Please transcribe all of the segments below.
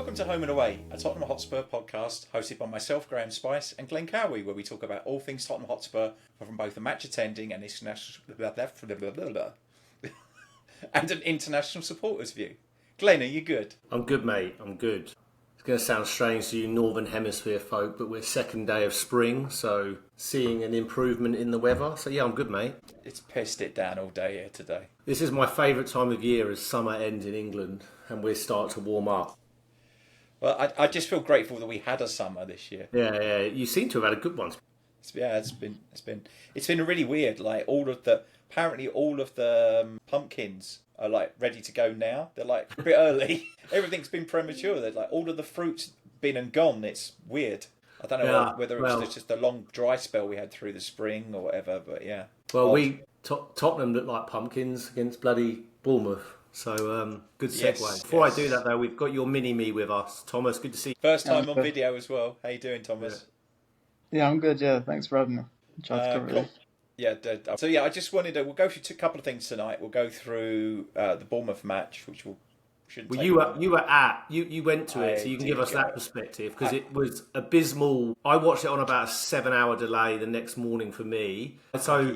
Welcome to Home and Away, a Tottenham Hotspur podcast hosted by myself, Graeme Spice, and Glen Cowie, where we talk about all things Tottenham Hotspur from both a match attending and and an international supporter's view. Glen, are you good? I'm good, mate. I'm good. It's going to sound strange to you Northern Hemisphere folk, but we're second day of spring, so seeing an improvement in the weather. So yeah, I'm good, mate. It's pissed it down all day here today. This is my favourite time of year as summer ends in England and we start to warm up. Well, I just feel grateful that we had a summer this year. Yeah. You seem to have had a good one. It's been really weird. Like apparently all of the pumpkins are like ready to go now. They're like a bit early. Everything's been premature. They're like all of the fruit's been and gone. It's weird. I don't know whether it's just a long dry spell we had through the spring or whatever. But yeah. Well, Tottenham look like pumpkins against bloody Bournemouth. So, good segue. Yes, Before I do that, though, we've got your mini-me with us. Thomas, good to see you. First time on video as well. How you doing, Thomas? Yeah, I'm good, yeah. Thanks for having me. Tried to cover it. Yeah, so yeah, I just wanted to... We'll go through a couple of things tonight. We'll go through the Bournemouth match, which shouldn't take you went to it, so you can give us that perspective, because it was abysmal. I watched it on about a 7-hour delay the next morning for me. So,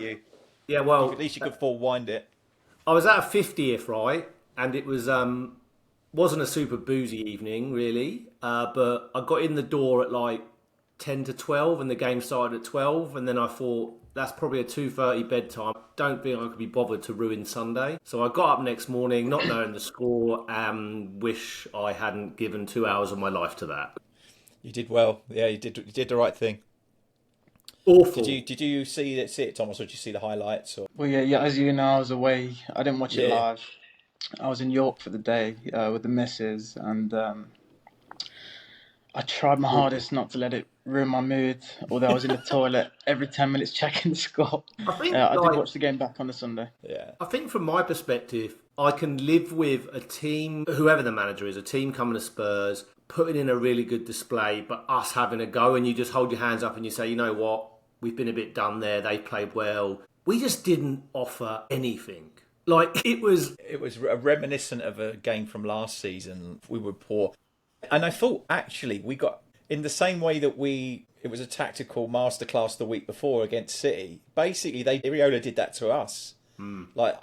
yeah, well... At least you could forewind it. I was at a 50th, right? And it was wasn't a super boozy evening, really. But I got in the door at like 10 to 12 and the game started at 12. And then I thought, that's probably a 2:30 bedtime. Don't think I could be bothered to ruin Sunday. So I got up next morning, not knowing the score, and wish I hadn't given 2 hours of my life to that. You did well. Yeah, you did the right thing. Awful. Did you see it, Thomas, or did you see the highlights? Or? Well, yeah. As you know, I was away. I didn't watch it live. I was in York for the day with the missus, and I tried my hardest not to let it ruin my mood. Although I was in the toilet every 10 minutes checking the score. I did watch the game back on the Sunday. Yeah. I think from my perspective, I can live with a team, whoever the manager is, a team coming to Spurs, putting in a really good display, but us having a go, and you just hold your hands up and you say, you know what? We've been a bit done there. They played well. We just didn't offer anything. Like, it was reminiscent of a game from last season. We were poor. And I thought, actually, we got, in the same way that it was a tactical masterclass the week before against City, basically, Iriola did that to us. Like,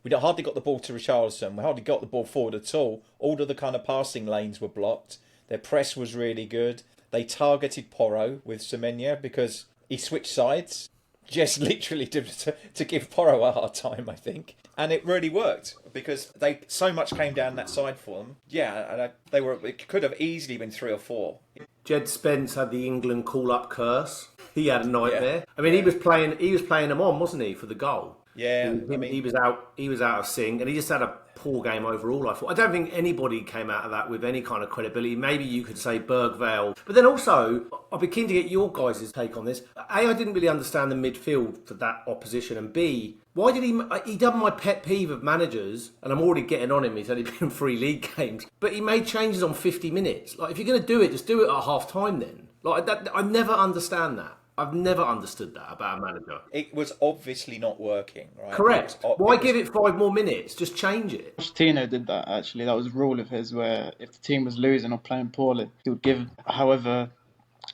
we hardly got the ball to Richarlison. We hardly got the ball forward at all. All of the kind of passing lanes were blocked. Their press was really good. They targeted Porro with Semenya because he switched sides, just literally to give Porro a hard time, I think. And it really worked because so much came down that side for them. Yeah, and it could have easily been 3 or 4. Jed Spence had the England call-up curse. He had a nightmare. Yeah. I mean, he was playing them on, wasn't he, for the goal? Yeah, he was out of sync, and he just had a poor game overall. I thought. I don't think anybody came out of that with any kind of credibility. Maybe you could say Bergvale, but then also I'd be keen to get your guys' take on this. A, I didn't really understand the midfield for that opposition, and B, why did he done my pet peeve of managers, and I'm already getting on him. He's only been in 3 league games, but he made changes on 50 minutes. Like, if you're going to do it, just do it at half time then. Like, I never understand that. I've never understood that about a manager. It was obviously not working, right? Correct. Why give it 5 more minutes? Just change it. Pochettino did that, actually. That was a rule of his where if the team was losing or playing poorly, he would give, however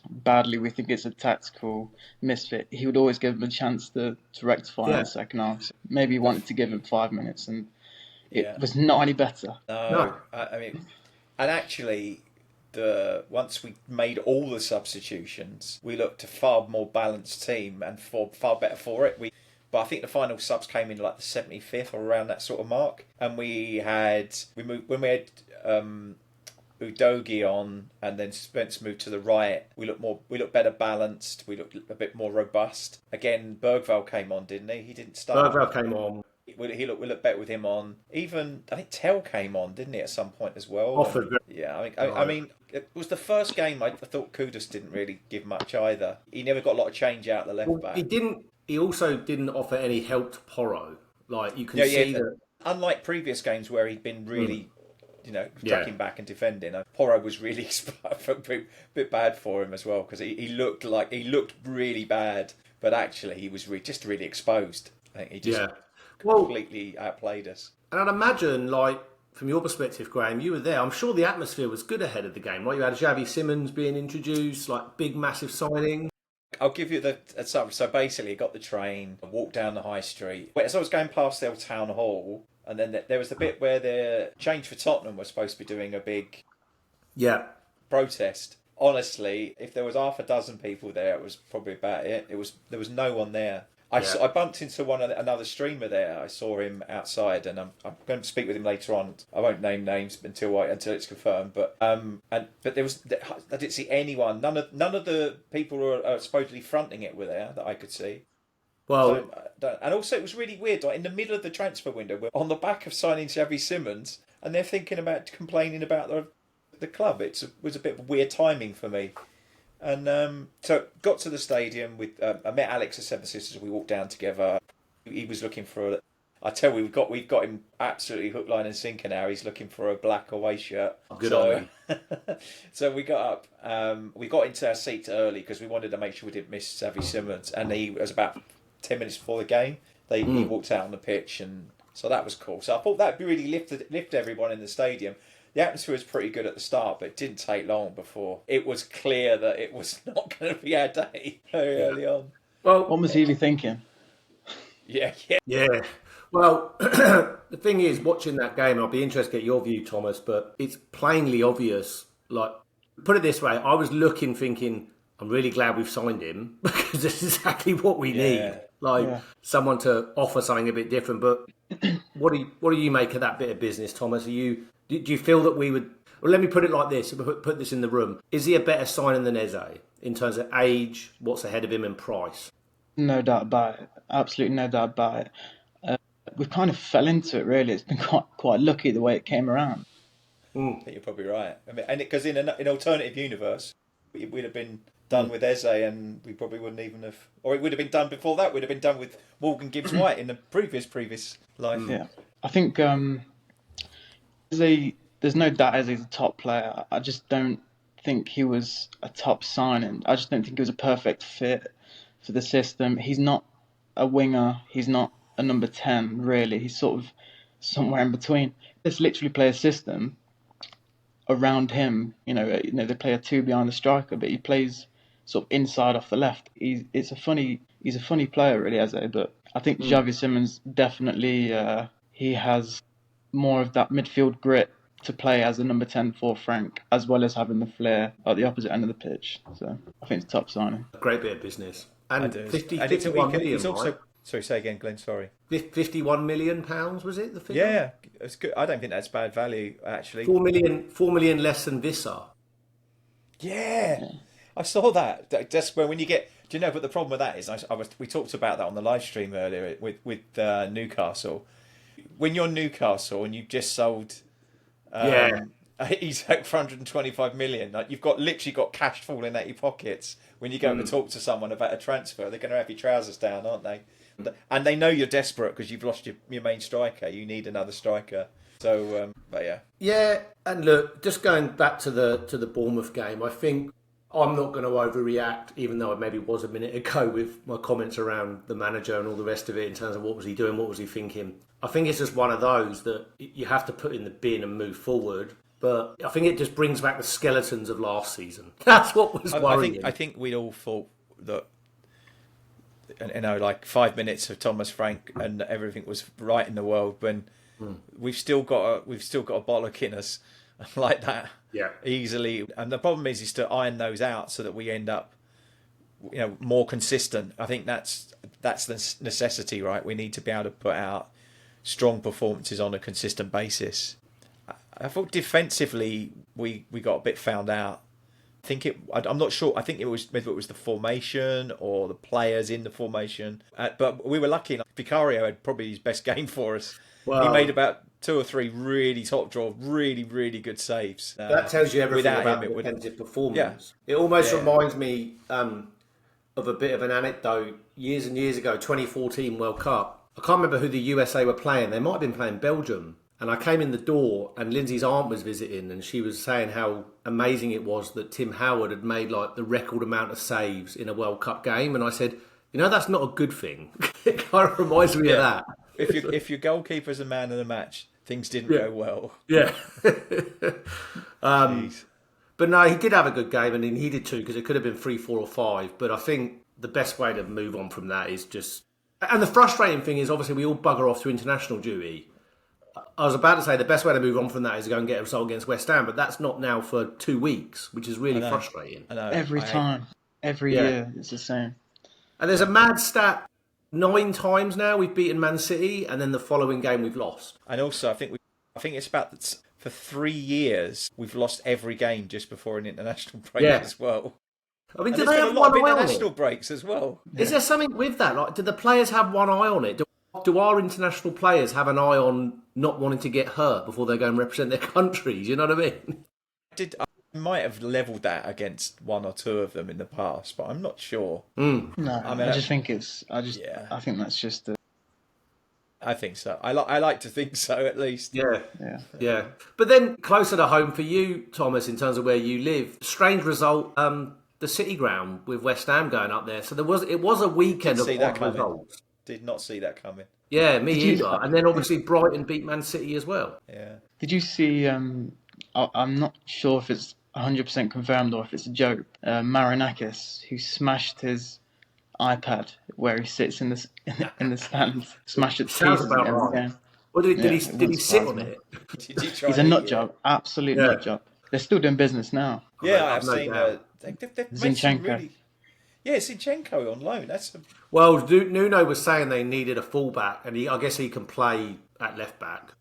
badly we think it's a tactical misfit, he would always give him a chance to rectify in the second half. So maybe he wanted to give him 5 minutes, and it was not any better. No. I mean, and actually... once we made all the substitutions, we looked a far more balanced team and far better for it. But I think the final subs came in like the 75th or around that sort of mark, and when we had Udogie on, and then Spence moved to the right. We looked better balanced. We looked a bit more robust. Again, Bergvale came on, didn't he? He didn't start. Bergvale came on. We looked better with him on. Even I think Tell came on, didn't he, at some point as well? Offered. Yeah, I mean, it was the first game. I thought Kudus didn't really give much either. He never got a lot of change out the left back. He didn't. He also didn't offer any help to Porro. Like, you can see that. Unlike previous games where he'd been really, tracking back and defending, Porro was really a bit bad for him as well, because he looked really bad, but actually he was just really exposed. I think he just completely outplayed us. And I'd imagine, like, from your perspective, Graham, you were there. I'm sure the atmosphere was good ahead of the game, right? You had Xavi Simons being introduced, like big, massive signing. I'll give you the so basically, I got the train, I walked down the high street. As I was going past the old town hall, and then there was the bit where the Change for Tottenham was supposed to be doing a big protest. Honestly, if there was half a dozen people there, it was probably about it. There was no one there. I bumped into another streamer there. I saw him outside, and I'm going to speak with him later on. I won't name names until it's confirmed. But but I didn't see anyone. None of the people who are supposedly fronting it were there that I could see. Well, and also it was really weird. Like in the middle of the transfer window, we're on the back of signing Xavi Simons, and they're thinking about complaining about the club. It was a bit of weird timing for me. And so got to the stadium with I met Alex at Seven Sisters. We walked down together. He was looking for we've got him absolutely hook, line and sinker now. He's looking for a black away shirt. Good on him. So we got up. We got into our seats early because we wanted to make sure we didn't miss Xavi Simons. And he was about 10 minutes before the game. He walked out on the pitch, and so that was cool. So I thought that'd really lift everyone in the stadium. The atmosphere was pretty good at the start, but it didn't take long before it was clear that it was not going to be our day very early on. Well, what was Healy thinking? Yeah. Well, the thing is, watching that game, I'll be interested to get your view, Thomas, but it's plainly obvious. Like, put it this way, I was looking, thinking, I'm really glad we've signed him because this is exactly what we need. Someone to offer something a bit different. But what do you make of that bit of business, Thomas? Do you feel that we would... Well, let me put it like this, put this in the room. Is he a better signing than Eze in terms of age, what's ahead of him, and price? No doubt about it. Absolutely no doubt about it. We kind of fell into it, really. It's been quite lucky the way it came around. I think you're probably right. I mean, and because in an alternative universe, we'd have been done with Eze, and we probably wouldn't even have... Or it would have been done before that. We'd have been done with Morgan Gibbs-White in the previous life. Yeah. I think... There's no doubt Eze's a top player. I just don't think he was a top signing. I just don't think he was a perfect fit for the system. He's not a winger. He's not a number 10, really. He's sort of somewhere in between. Let's literally play a system around him. They play a two behind the striker, but he plays sort of inside off the left. He's a funny player, really, Eze. But I think Xavi Simons definitely he has more of that midfield grit to play as a number 10 for Frank, as well as having the flair at the opposite end of the pitch. So I think it's a top signing. A great bit of business. And 51 million, it's also, right? Sorry, say again, Glenn, sorry. £51 million, was it, the figure? Yeah, it's good. I don't think that's bad value, actually. 4 million less than Vissa. Yeah. I saw that. That's when you get... Do you know, but the problem with that is, we talked about that on the live stream earlier with Newcastle. When you're Newcastle and you've just sold Isak for 125 million, like you've literally got cash falling out your pockets. When you go to talk to someone about a transfer, they're going to have your trousers down, aren't they? And they know you're desperate because you've lost your main striker. You need another striker. So, but yeah. Yeah, and look, just going back to the Bournemouth game, I think I'm not going to overreact, even though I maybe was a minute ago with my comments around the manager and all the rest of it in terms of what was he doing, what was he thinking. I think it's just one of those that you have to put in the bin and move forward. But I think it just brings back the skeletons of last season. That's what was worrying. I think we'd all thought that, like 5 minutes of Thomas Frank and everything was right in the world. When we've still got a bollock in us like that, easily. And the problem is to iron those out so that we end up, more consistent. I think that's the necessity, right? We need to be able to put out strong performances on a consistent basis. I thought defensively we got a bit found out. I'm not sure. I think maybe it was the formation or the players in the formation. But we were lucky enough. Vicario had probably his best game for us. Well, he made about 2 or 3 really top draw, really, really good saves. That tells you everything about the defensive performance. Yeah. It almost reminds me of a bit of an anecdote. Years and years ago, 2014 World Cup. I can't remember who the USA were playing. They might have been playing Belgium. And I came in the door and Lindsay's aunt was visiting and she was saying how amazing it was that Tim Howard had made like the record amount of saves in a World Cup game. And I said, that's not a good thing. It kind of reminds me of that. If your goalkeeper's a man of the match, things didn't go well. Yeah. Jeez. But no, he did have a good game, and he needed to because it could have been 3, 4, or 5. But I think the best way to move on from that is just. And the frustrating thing is, obviously, we all bugger off to international duty. I was about to say the best way to move on from that is to go and get a result against West Ham, but that's not now for 2 weeks, which is really frustrating. I know. Every time, every year, it's the same. And there's a mad stat: 9 times now we've beaten Man City, and then the following game we've lost. And also, I think it's about for 3 years we've lost every game just before an international break as well. I mean, And do there's they been have a lot one of eye on international it? breaks as well. Is there something with that? Like, do the players have one eye on it? Do our international players have an eye on not wanting to get hurt before they go and represent their countries? You know what I mean? I might have levelled that against 1 or 2 of them in the past, but I'm not sure. No, I just think it's. I think that's just. I think so. I like to think so, at least. Yeah. But then closer to home for you, Thomas, in terms of where you live, strange result. The City Ground with West Ham going up there. So it was a weekend of odd results. Did not see that coming. Yeah, me either. And then obviously Brighton beat Man City as well. Yeah. Did you see? I'm not sure if it's 100% confirmed or if it's a joke. Marinakis, who smashed his iPad where he sits in the stands, smashed it to Sounds pieces about again. right. Well, did he sit on it? Did you try He's a nut job, absolute nut job. They're still doing business now. Yeah, I've seen Zinchenko. Yeah, Zinchenko on loan. Well, Nuno was saying they needed a fullback, and I guess he can play at left back.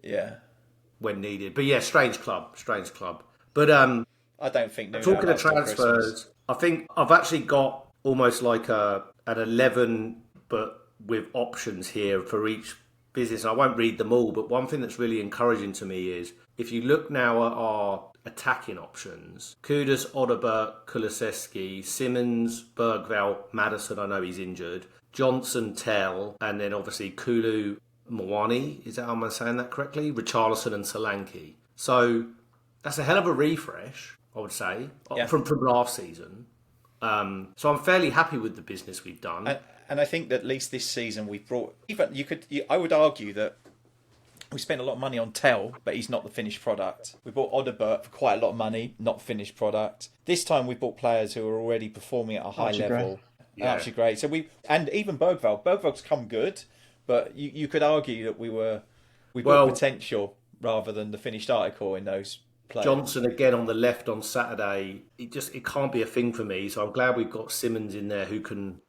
Yeah, when needed. But yeah, strange club. But I don't think Nuno talking of transfers, I think I've actually got almost like an 11, but with options here for each business. I won't read them all, but one thing that's really encouraging to me is if you look now at our attacking options, Kudus, Odobert, Kulusevski, Simmons, Bergvall, Maddison, I know he's injured, Johnson, Tell, and then obviously Kulu, Mwani, am I saying that correctly? Richarlison and Solanke. So that's a hell of a refresh, I would say, from last season. So I'm fairly happy with the business we've done. And I think that at least this season we've brought... I would argue that we spent a lot of money on Tell, but he's not the finished product. We bought Odobert for quite a lot of money, not finished product. This time we bought players who are already performing at a high level. Actually great. So and even Bergvall's come good, but you could argue that we bought potential rather than the finished article in those players. Johnson again on the left on Saturday. It can't be a thing for me. So I'm glad we've got Simmons in there who can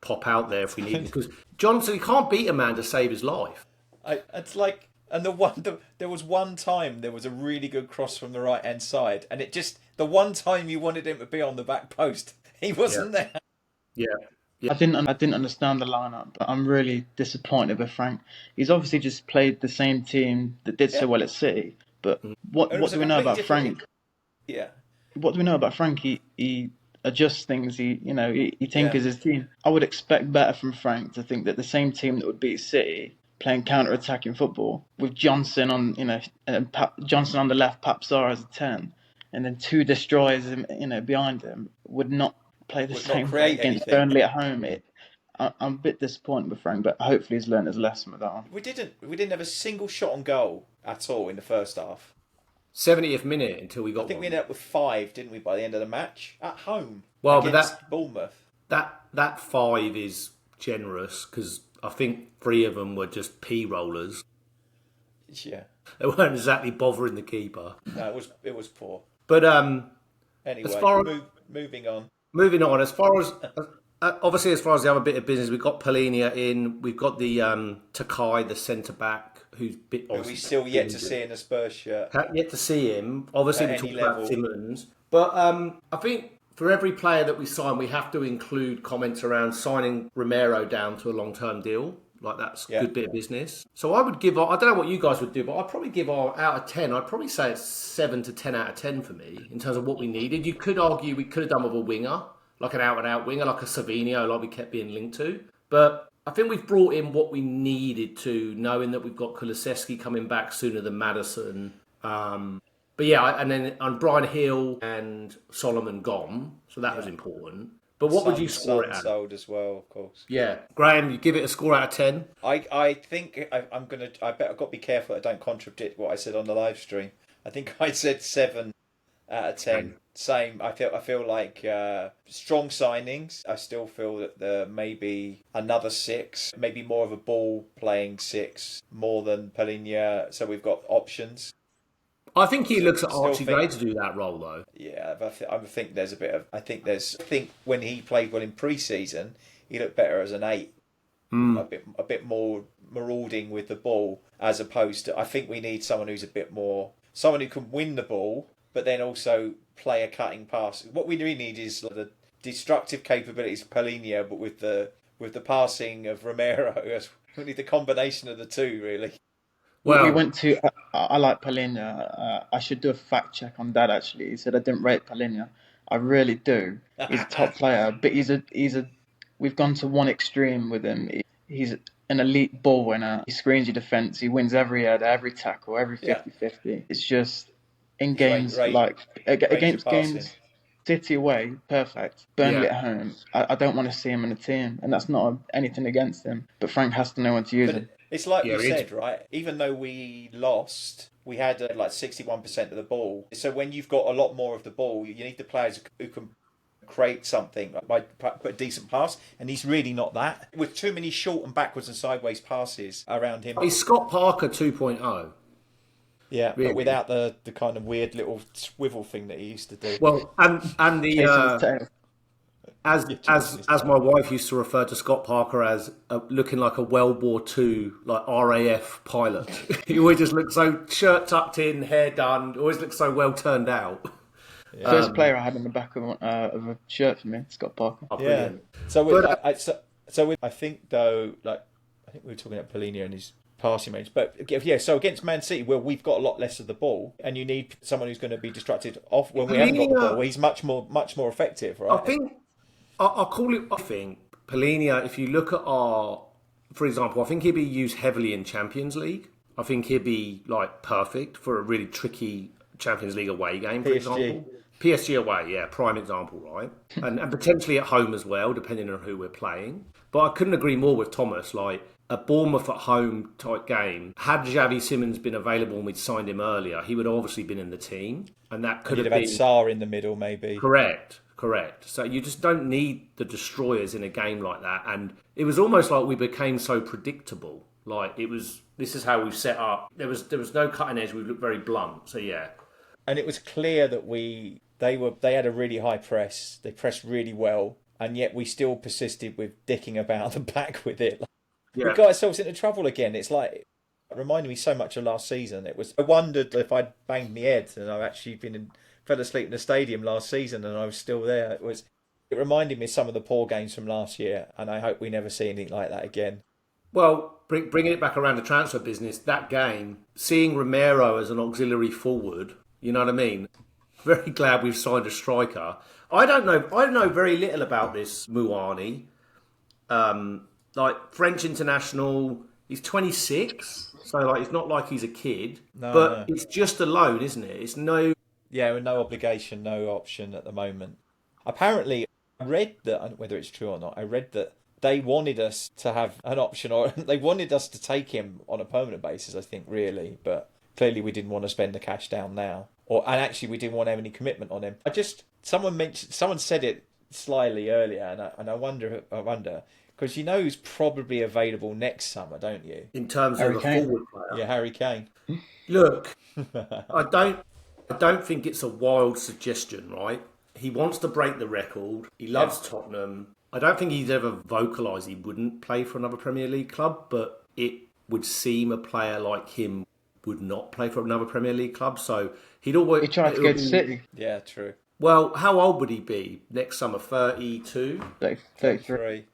pop out there if we need him. Because Johnson, he can't beat a man to save his life. It's like, and there was one time there was a really good cross from the right hand side, and the one time you wanted him to be on the back post, he wasn't there. Yeah. I didn't understand the lineup, but I'm really disappointed with Frank. He's obviously just played the same team that did so well at City. But what do we know about Frank? Yeah. What do we know about Frank? He adjusts things. He tinkers his team. I would expect better from Frank to think that the same team that would beat City playing counter-attacking football with Johnson on Johnson on the left, Papsar as a 10, and then 2 destroyers behind him would not play the same way against Burnley at home. I'm a bit disappointed with Frank, but hopefully he's learned his lesson with that one. We didn't have a single shot on goal at all in the first half. 70th minute until we got. I think we ended up with 5, didn't we, by the end of the match at home? Well, against but Bournemouth. That 5 is generous because I think 3 of them were just pea rollers. Yeah, they weren't exactly bothering the keeper. No, it was poor. But anyway, moving on. Moving on, as far as obviously as far as the other bit of business, we've got Polinia in. We've got the Takai, the centre back, who's we still yet to see in a Spurs shirt. Yet to see him. Obviously, we talked about Simmons, but I think for every player that we sign, we have to include comments around signing Romero down to a long-term deal. Like that's a good bit of business. So I would give, I don't know what you guys would do, but I'd probably give out of 10, I'd probably say it's 7 to 10 out of 10 for me in terms of what we needed. You could argue we could have done with a winger, like an out-and-out winger, like a Savinho, like we kept being linked to. But I think we've brought in what we needed to, knowing that we've got Kulusevski coming back sooner than Maddison. But yeah, and then on Brian Hill and Solomon gone, so that was important. But what would you score it Son at? sold as well, of course. Yeah, Graham, you give it a score out of 10. I think I'm gonna. I bet I've got to be careful that I don't contradict what I said on the live stream. I think I said 7 out of 10. Same. I feel like strong signings. I still feel that there may be another 6, maybe more of a ball playing 6, more than Palinha. So we've got options. I think he looks at Still Archie think- Gray to do that role, though. Yeah, but I think there's a bit of. I think when he played well in pre-season, he looked better as an 8. A bit more marauding with the ball, as opposed to. I think we need someone who's a bit more. Someone who can win the ball, but then also play a cutting pass. What we really need is the destructive capabilities of Palinha, but with the passing of Romero. We need the combination of the two, really. Well, we went to. I like Palinha. I should do a fact check on that. Actually, he said I didn't rate Palinha. I really do. He's a top player, but he's a. We've gone to one extreme with him. He's an elite ball winner. He screens your defence. He wins every header, every tackle, every 50-50. It's just in games like against games. City away, perfect. Burnley at home, I don't want to see him in a team, and that's not anything against him. But Frank has to know when to use him. It's like you said, right? Even though we lost, we had like 61% of the ball. So when you've got a lot more of the ball, you need the players who can create something, like put a decent pass, and he's really not that. With too many short and backwards and sideways passes around him. He's Scott Parker 2.0. Yeah, really. But without the kind of weird little swivel thing that he used to do. Well, and the as my wife used to refer to Scott Parker as looking like a World War II like RAF pilot. He always just looks so shirt tucked in, hair done. Always looks so well turned out. Yeah. First player I had in the back of a shirt for me, Scott Parker. Oh, brilliant. So I think though, like I think we were talking about Palinha and his passing range, but yeah. So against Man City, where we've got a lot less of the ball, and you need someone who's going to be distracted off when we haven't got the ball. He's much more effective, right? I think I'll call it. I think Palinha. If you look at for example, I think he'd be used heavily in Champions League. I think he'd be like perfect for a really tricky Champions League away game, for example. PSG away, yeah, prime example, right? And potentially at home as well, depending on who we're playing. But I couldn't agree more with Thomas. Like a Bournemouth at home type game, had Xavi Simons been available and we'd signed him earlier, he would have obviously been in the team, and that could have been had Sarr in the middle, maybe. Correct. So you just don't need the destroyers in a game like that, and it was almost like we became so predictable. Like this is how we've set up. There was no cutting edge. We looked very blunt. So yeah. And it was clear that they had a really high press. They pressed really well, and yet we still persisted with dicking about the back with it. We got ourselves into trouble again. It's like it reminded me so much of last season. I wondered if I'd banged my head, and I've actually fell asleep in the stadium last season, and I was still there. It reminded me of some of the poor games from last year, and I hope we never see anything like that again. Well, bringing it back around the transfer business, that game, seeing Romero as an auxiliary forward. You know what I mean? Very glad we've signed a striker. I don't know very little about this Muani. Like French international, he's 26, so like it's not like he's a kid. No. It's just a loan, isn't it? It's no. Yeah, with no obligation, no option at the moment. Apparently, I read that, whether it's true or not, I read that they wanted us to have an option, or they wanted us to take him on a permanent basis, I think, really, but clearly we didn't want to spend the cash down now. And actually we didn't want to have any commitment on him. Someone said it slyly earlier, and I wonder, because you know who's probably available next summer, don't you? In terms of a forward player. Yeah, Harry Kane. Look, I don't think it's a wild suggestion, right? He wants to break the record. He loves Tottenham. I don't think he's ever vocalised he wouldn't play for another Premier League club, but it would seem a player like him would not play for another Premier League club. So he tried to go to City. Yeah, true. Well, how old would he be next summer? 32? 33.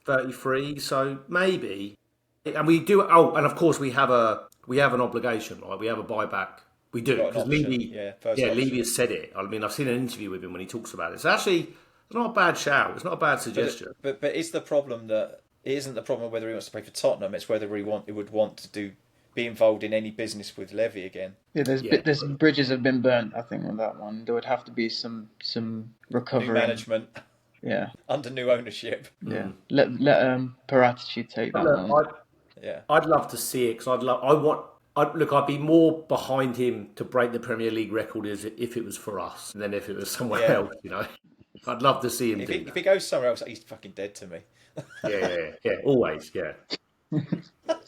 33. So maybe. And we do. Oh, and of course we have an obligation, right? We have a buyback. We do, because Levy has said it. I mean, I've seen an interview with him when he talks about it. So actually, it's not a bad shout. It's not a bad suggestion. But it's the problem that it isn't the problem whether he wants to play for Tottenham. It's whether he would want to be involved in any business with Levy again. Yeah, there's bridges have been burnt. I think on that one, there would have to be some recovery. New management. Yeah, under new ownership. yeah. Let Paratici take that Look, one. Yeah. I'd love to see it because I'd be more behind him to break the Premier League record if it was for us than if it was somewhere Yeah. else. I'd love to see him If do if that. he goes somewhere else, he's fucking dead to me. Yeah, always, yeah.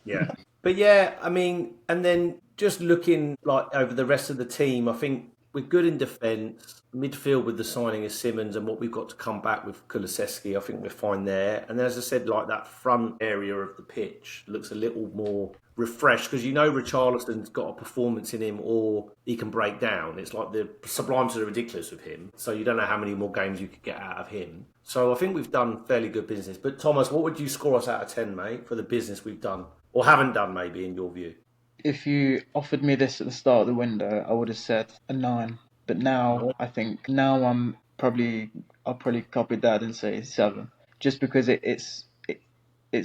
Yeah. But yeah, I mean, and then just looking like over the rest of the team, I think we're good in defence. Midfield with the signing of Simmons and what we've got to come back with Kulusevski, I think we're fine there. And then, as I said, like that front area of the pitch looks a little more refreshed because Richarlison's got a performance in him or he can break down. It's like the sublime to the ridiculous with him. So you don't know how many more games you could get out of him. So I think we've done fairly good business. But Thomas, what would you score us out of 10, mate, for the business we've done? Or haven't done, maybe, in your view? If you offered me this at the start of the window, I would have said a 9. But now, I think, I'll probably copy Dad and say 7. Just because it's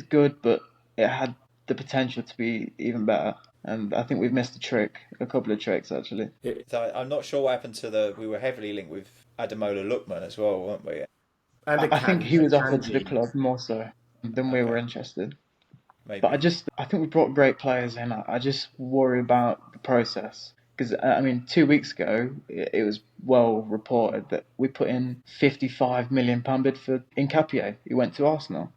good, but it had the potential to be even better. And I think we've missed a couple of tricks, actually. So I'm not sure what happened to we were heavily linked with Ademola Lookman as well, weren't we? And I think he was offered to the Akanji. club more so than we were Okay. interested. Maybe. But I think we brought great players in. I just worry about the process. Because, 2 weeks ago, it was well reported that we put in £55 million bid for Nkapie, who went to Arsenal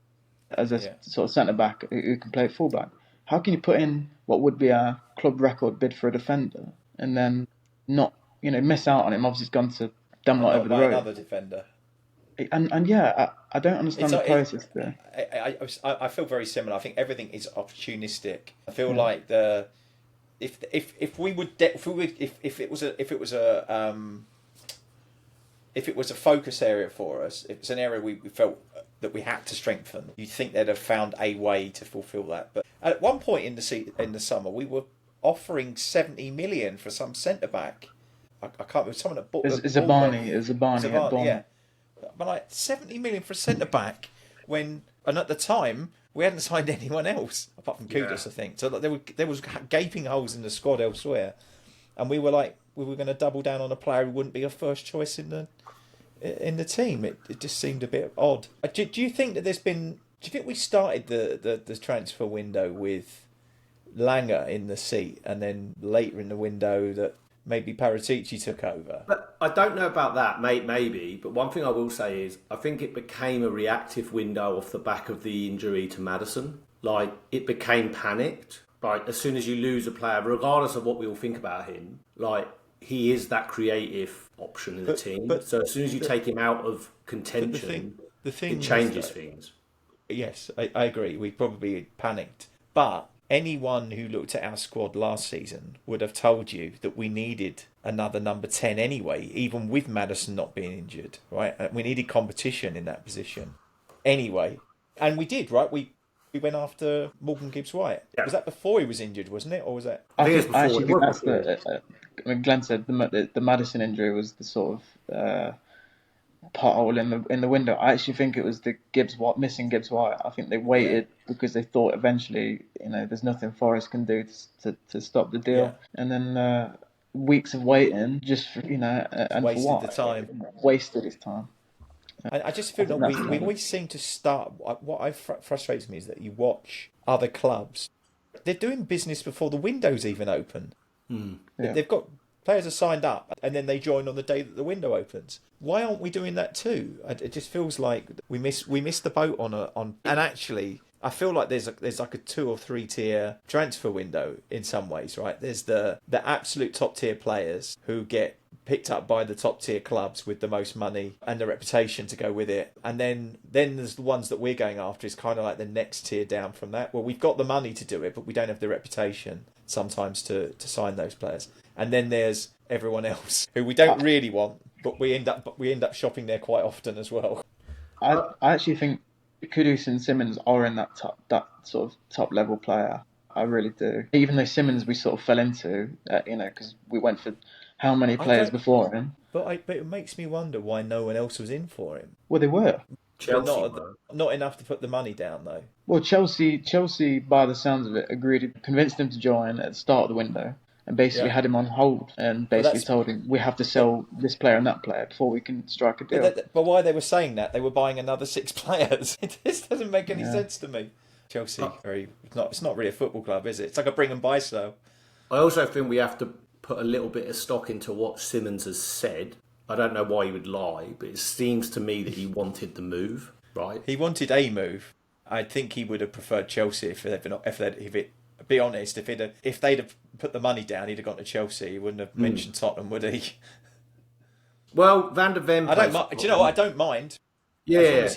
as a sort of centre-back who can play full-back. How can you put in what would be a club record bid for a defender and then not, miss out on him? Obviously, it's gone to Dunlop Not over the by road. another defender. And yeah, I don't understand the process there. I feel very similar. I think everything is opportunistic. I feel like if it was a focus area for us, if it's an area we felt that we had to strengthen, you'd think they'd have found a way to fulfil that. But at one point in the summer, we were offering 70 million for some centre back. I can't remember someone at Zabani at Bournemouth. yeah. But like 70 million for a centre back and at the time we hadn't signed anyone else apart from Kudus, I think. So there was gaping holes in the squad elsewhere, and we were going to double down on a player who wouldn't be a first choice in the team. It just seemed a bit odd. Do you think that do you think we started the transfer window with Langer in the seat, and then later in the window that maybe Paratici took over? But I don't know about that, mate, maybe. But one thing I will say is I think it became a reactive window off the back of the injury to Maddison. Like, it became panicked. Like, as soon as you lose a player, regardless of what we all think about him, like, he is that creative option in the team. So as soon as you take him out of contention, the thing it changes things. Yes, I agree. We probably panicked. But anyone who looked at our squad last season would have told you that we needed another number 10 anyway, even with Maddison not being injured, right? We needed competition in that position anyway. And we did, right? We went after Morgan Gibbs-White. Yeah. Was that before he was injured, wasn't it? Or was that... I think it's before. I actually think that's Glenn said the Maddison injury was the sort of pothole in the window. I actually think it was the missing Gibbs-White. I think they waited because they thought eventually, there's nothing Forest can do to stop the deal. Yeah. And then weeks of waiting just for, and wasted for what? the time. Wasted his time. I just feel that we always seem to start... What frustrates me is that you watch other clubs. They're doing business before the window's even open. Yeah. They've got... Players are signed up and then they join on the day that the window opens. Why aren't we doing that too? It just feels like we missed the boat on. And actually, I feel like there's like a 2 or 3 tier transfer window in some ways, right? There's the absolute top tier players who get picked up by the top tier clubs with the most money and the reputation to go with it. And then there's the ones that we're going after is kind of like the next tier down from that. Well, we've got the money to do it, but we don't have the reputation sometimes to sign those players. And then there's everyone else who we don't really want, but we end up shopping there quite often as well. I actually think Kudus and Simmons are in that sort of top level player. I really do. Even though Simmons we sort of fell into, because we went for how many players before him. But it makes me wonder why no one else was in for him. Well, they were. Chelsea, not enough to put the money down though. Well, Chelsea, by the sounds of it, convinced him to join at the start of the window. and basically had him on hold and basically told him we have to sell this player and that player before we can strike a deal. But why they were saying that, they were buying another 6 players. This doesn't make any sense to me. Chelsea, it's not really a football club, is it? It's like a bring and buy sale. I also think we have to put a little bit of stock into what Simmons has said. I don't know why he would lie, but it seems to me that he wanted the move, right? He wanted a move. I think he would have preferred Chelsea if be honest, if they'd have put the money down, he'd have gone to Chelsea. He wouldn't have mentioned Tottenham, would he? Well, Van der Ven. I don't mind. Do you know what? I don't mind. Yeah, as long as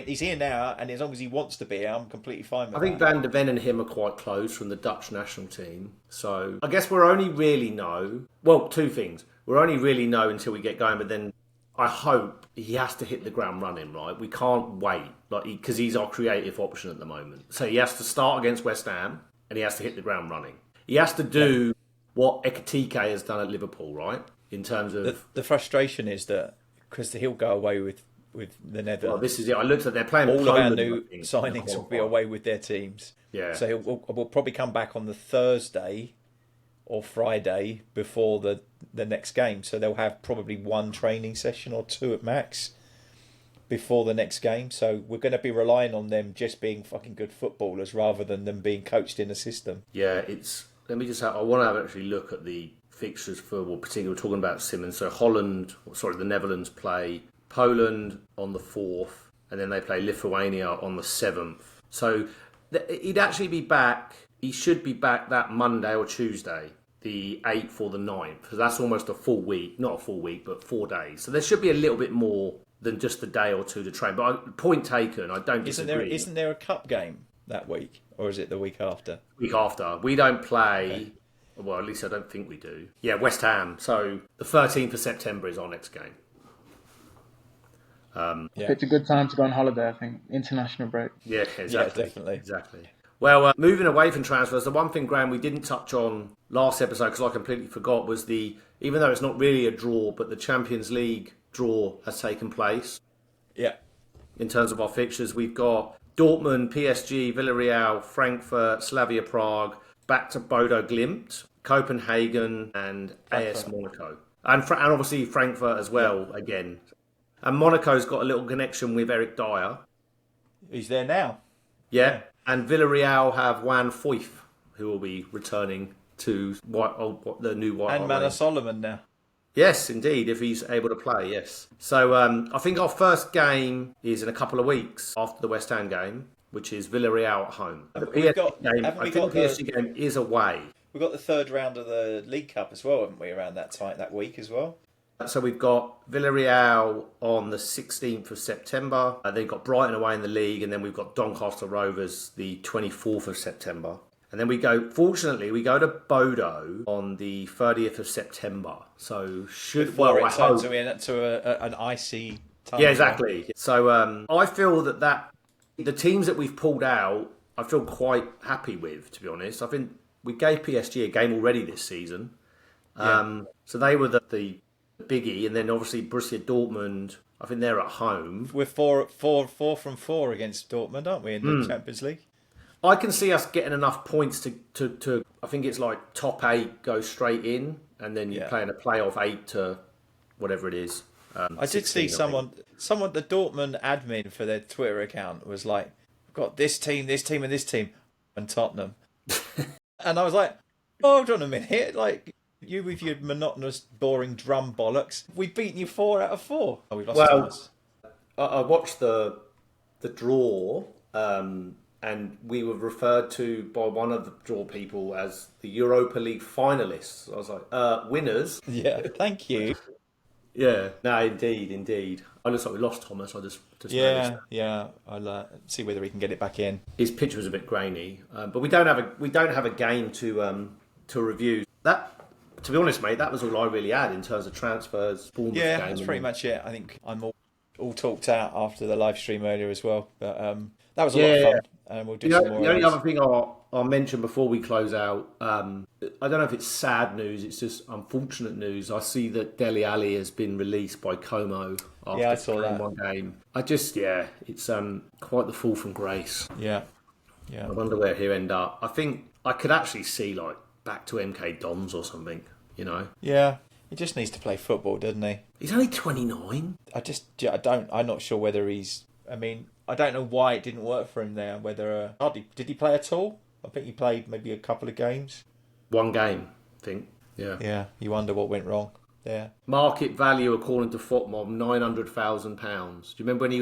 he's here now, and as long as he wants to be here, I'm completely fine with that. I think Van der Ven and him are quite close from the Dutch national team. So I guess we're only really know. Well, two things. We're only really know until we get going, but then I hope he has to hit the ground running, right? We can't wait, because he's our creative option at the moment. So he has to start against West Ham, and he has to hit the ground running. He has to do what Ekitike has done at Liverpool, right? In terms of the frustration is that because he'll go away with the Netherlands. Well, this is it. I looked at they're playing all Poland, of our new signings will be away with their teams. Yeah. So we'll probably come back on the Thursday or Friday before the next game. So they'll have probably one training session or two at max before the next game. So we're going to be relying on them just being fucking good footballers rather than them being coached in a system. Yeah, I want to actually look at the fixtures for, well, particularly we're talking about Simmons. So the Netherlands play Poland on the 4th, and then they play Lithuania on the 7th. So he'd actually be back. He should be back that Monday or Tuesday, the 8th or the 9th. So that's almost a full week. Not a full week, but 4 days. So there should be a little bit more than just a day or two to train. But point taken, I don't disagree. Isn't there a cup game that week? Or is it the week after? Week after. We don't play... Okay. Well, at least I don't think we do. Yeah, West Ham. So the 13th of September is our next game. It's a good time to go on holiday, I think. International break. Yeah, exactly. Yeah, definitely. Exactly. Well, moving away from transfers, the one thing, Graeme, we didn't touch on last episode because I completely forgot was even though it's not really a draw, but the Champions League draw has taken place. Yeah. In terms of our fixtures, we've got Dortmund, PSG, Villarreal, Frankfurt, Slavia Prague, back to Bodo Glimt, Copenhagen, and AS Monaco. And obviously Frankfurt as well, again. And Monaco's got a little connection with Eric Dyer. He's there now. Yeah. And Villarreal have Juan Foyth, who will be returning to the new White Hart And Manor Lane. Solomon now. Yes, indeed, if he's able to play, yes. So I think our first game is in a couple of weeks after the West Ham game, which is Villarreal at home. The PSG game is away. We've got the third round of the League Cup as well, haven't we, around that week as well? So we've got Villarreal on the 16th of September. They've got Brighton away in the league, and then we've got Doncaster Rovers the 24th of September. And then we go to Bodo on the 30th of September. So Before it turns into an icy time. Yeah, exactly. So I feel that the teams that we've pulled out, I feel quite happy with, to be honest. I think we gave PSG a game already this season. So they were the biggie, and then obviously Borussia Dortmund, I think they're at home. We're four from 4 against Dortmund, aren't we, in the Champions League? I can see us getting enough points to I think it's like top 8 go straight in, and then you're playing a playoff 8 to whatever it is. I did see someone, the Dortmund admin for their Twitter account was like, "We've got this team, and this team, and Tottenham." And I was like, hold on a minute, like, you with your monotonous, boring drum bollocks, we've beaten you 4 out of 4. Oh, we've lost twice. I watched the draw, and we were referred to by one of the draw people as the Europa League finalists. I was like, winners? Yeah, thank you. Yeah, no, indeed. I looks like we lost Thomas. I just noticed. Yeah. I'll see whether he can get it back in. His pitch was a bit grainy, but we don't have a game to review. That, to be honest, mate, that was all I really had in terms of transfers. Bournemouth game, that's pretty much it. I think I'm all talked out after the live stream earlier as well. But that was a lot of fun, and we'll do some more. The only other thing I'll mention before we close out, I don't know if it's sad news, it's just unfortunate news. I see that Dele Alli has been released by Como after playing one game. It's quite the fall from grace. Yeah. I wonder where he'll end up. I think I could actually see like back to MK Dons or something, you know. Yeah, he just needs to play football, doesn't he? He's only 29. I'm not sure whether he's. I mean, I don't know why it didn't work for him there. Whether did he play at all? I think he played maybe a couple of games. One game, I think. Yeah. Yeah, you wonder what went wrong there. Market value according to FOTMOB, £900,000. Do you remember when he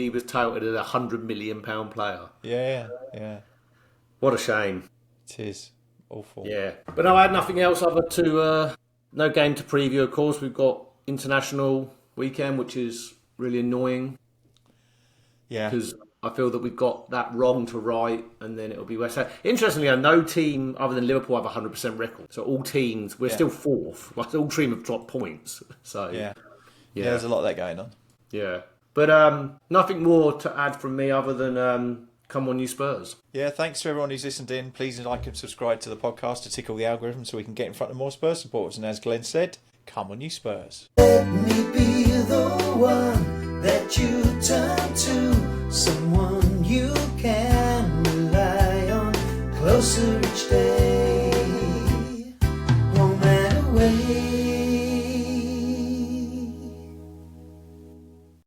was touted as £100 million player? Yeah. What a shame. It is awful. Yeah, but no, I had nothing else other to no game to preview. Of course, we've got international weekend, which is really annoying. Yeah, because I feel that we've got that wrong to right, and then it'll be West Ham. Interestingly, no team other than Liverpool have a 100% record. So all teams, we're still fourth. Like all teams have dropped points. So yeah, there's a lot of that going on. Yeah, but nothing more to add from me other than come on, you Spurs. Yeah, thanks to everyone who's listened in. Please like and subscribe to the podcast to tickle the algorithm so we can get in front of more Spurs supporters. And as Glenn said, come on, you Spurs. Let me be the one that you turn to, someone you can rely on, closer each day, home and away.